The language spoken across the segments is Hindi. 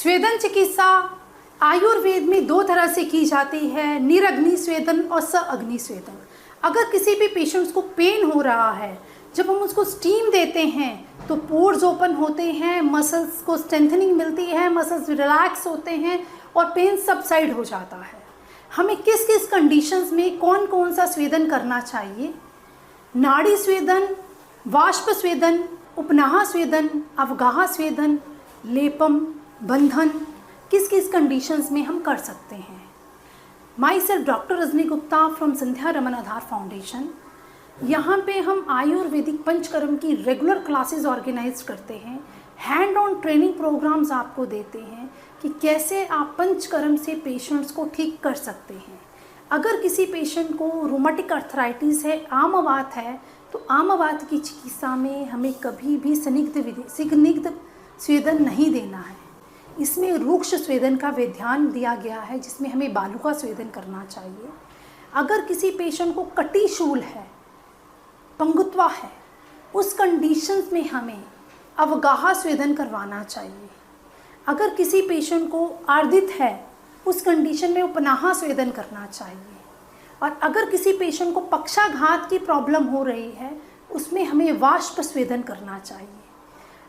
स्वेदन चिकित्सा आयुर्वेद में दो तरह से की जाती है, निरग्नि स्वेदन और सअग्नि स्वेदन। अगर किसी भी पेशेंट्स को पेन हो रहा है, जब हम उसको स्टीम देते हैं तो पोर्स ओपन होते हैं, मसल्स को स्ट्रेंथनिंग मिलती है, मसल्स रिलैक्स होते हैं और पेन सबसाइड हो जाता है। हमें किस किस कंडीशंस में कौन कौन सा स्वेदन करना चाहिए? नाड़ी स्वेदन, वाष्प स्वेदन, उपनाह स्वेदन, अवगाह स्वेदन, लेपम, बंधन, किस किस कंडीशंस में हम कर सकते हैं। My self doctor Rajni Gupta from Sandhya Raman Aadhaar foundation. यहाँ पे हम आयुर्वेदिक पंचकर्म की रेगुलर क्लासेस ऑर्गेनाइज करते हैं, हैंड ऑन ट्रेनिंग प्रोग्राम्स आपको देते हैं कि कैसे आप पंचकर्म से पेशेंट्स को ठीक कर सकते हैं। अगर किसी पेशेंट को रोमेटिक अर्थराइटिस है, आमवात है, तो आमवात की चिकित्सा में हमें कभी भी स्निग्ध स्वेदन नहीं देना है। इसमें रूक्ष स्वेदन का ध्यान दिया गया है, जिसमें हमें बालुका स्वेदन करना चाहिए। अगर किसी पेशेंट को कटी शूल है, पंगुत्वा है, उस कंडीशंस में हमें अवगाह स्वेदन करवाना चाहिए। अगर किसी पेशेंट को आर्दित है, उस कंडीशन में उपनाह स्वेदन करना चाहिए। और अगर किसी पेशेंट को पक्षाघात की प्रॉब्लम हो रही है, उसमें हमें वाष्प स्वेदन करना चाहिए।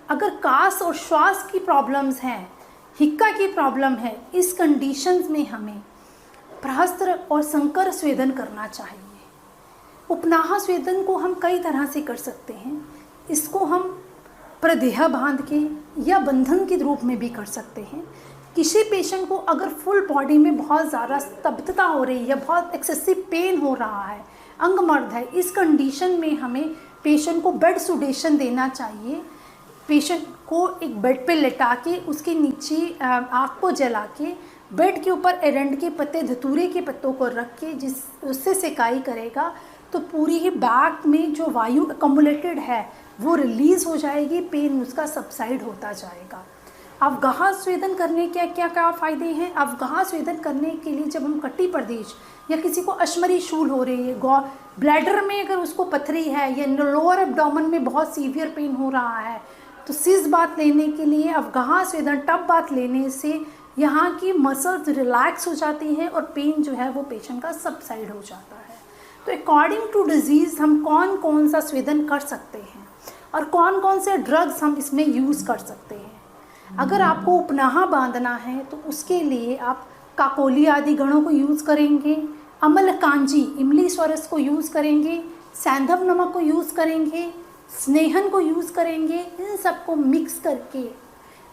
अगर कास और श्वास की प्रॉब्लम्स हैं, हिक्का की प्रॉब्लम है, इस कंडीशंस में हमें प्रहस्त्र और संकर स्वेदन करना चाहिए। उपनाह स्वेदन को हम कई तरह से कर सकते हैं। इसको हम प्रदेह बांध के या बंधन के रूप में भी कर सकते हैं। किसी पेशेंट को अगर फुल बॉडी में बहुत ज़्यादा स्तब्धता हो रही है, बहुत एक्सेसिव पेन हो रहा है, अंगमर्द है, इस कंडीशन में हमें पेशेंट को बेड सुडेशन देना चाहिए। पेशेंट को एक बेड पे लेटा के उसके नीचे आग को जला के बेड के ऊपर एरंड के पत्ते, धतूरे के पत्तों को रख के उससे सेकाई करेगा तो पूरी ही बैक में जो वायु अकोमुलेटेड है वो रिलीज़ हो जाएगी, पेन उसका सबसाइड होता जाएगा। अवगाह स्वेदन करने के क्या फ़ायदे हैं? अवगाह स्वेदन करने के लिए जब हम कटी प्रदेश या किसी को अश्मरी शूल हो रही है, ब्लैडर में अगर उसको पथरी है या लोअर एब्डोमेन में बहुत सीवियर पेन हो रहा है, तो सीज बात लेने के लिए अवगाह स्वेदन, टब बात लेने से यहाँ की मसल्स रिलैक्स हो जाती हैं और पेन जो है वो पेशेंट का सबसाइड हो जाता है। तो अकॉर्डिंग टू डिजीज़ हम कौन कौन सा स्वेदन कर सकते हैं और कौन कौन से ड्रग्स हम इसमें यूज़ कर सकते हैं। अगर आपको उपनाह बांधना है तो उसके लिए आप काकोली आदि गणों को यूज़ करेंगे, अमलकांजी इमली स्वरस को यूज़ करेंगे, सैंधव नमक को यूज़ करेंगे, स्नेहन को यूज़ करेंगे। इन सबको मिक्स करके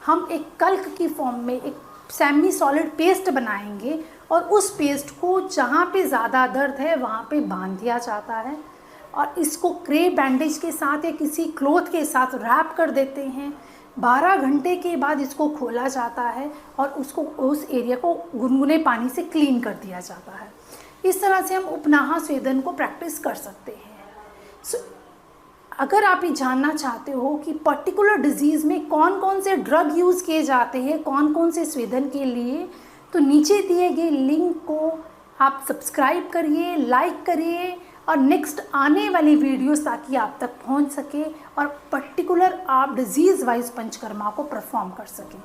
हम एक कल्क की फॉर्म में एक सेमी सॉलिड पेस्ट बनाएंगे और उस पेस्ट को जहाँ पे ज़्यादा दर्द है वहाँ पे बांध दिया जाता है और इसको क्रेप बैंडेज के साथ या किसी क्लॉथ के साथ रैप कर देते हैं। 12 घंटे के बाद इसको खोला जाता है और उसको उस एरिया को गुनगुने पानी से क्लीन कर दिया जाता है। इस तरह से हम उपनाह स्वेदन को प्रैक्टिस कर सकते हैं। अगर आप ये जानना चाहते हो कि पर्टिकुलर डिजीज़ में कौन कौन से ड्रग यूज़ किए जाते हैं, कौन कौन से स्वेदन के लिए, तो नीचे दिए गए लिंक को आप सब्सक्राइब करिए, लाइक करिए और नेक्स्ट आने वाली वीडियोस ताकि आप तक पहुंच सके और पर्टिकुलर आप डिजीज़ वाइज पंचकर्मा को परफॉर्म कर सकें।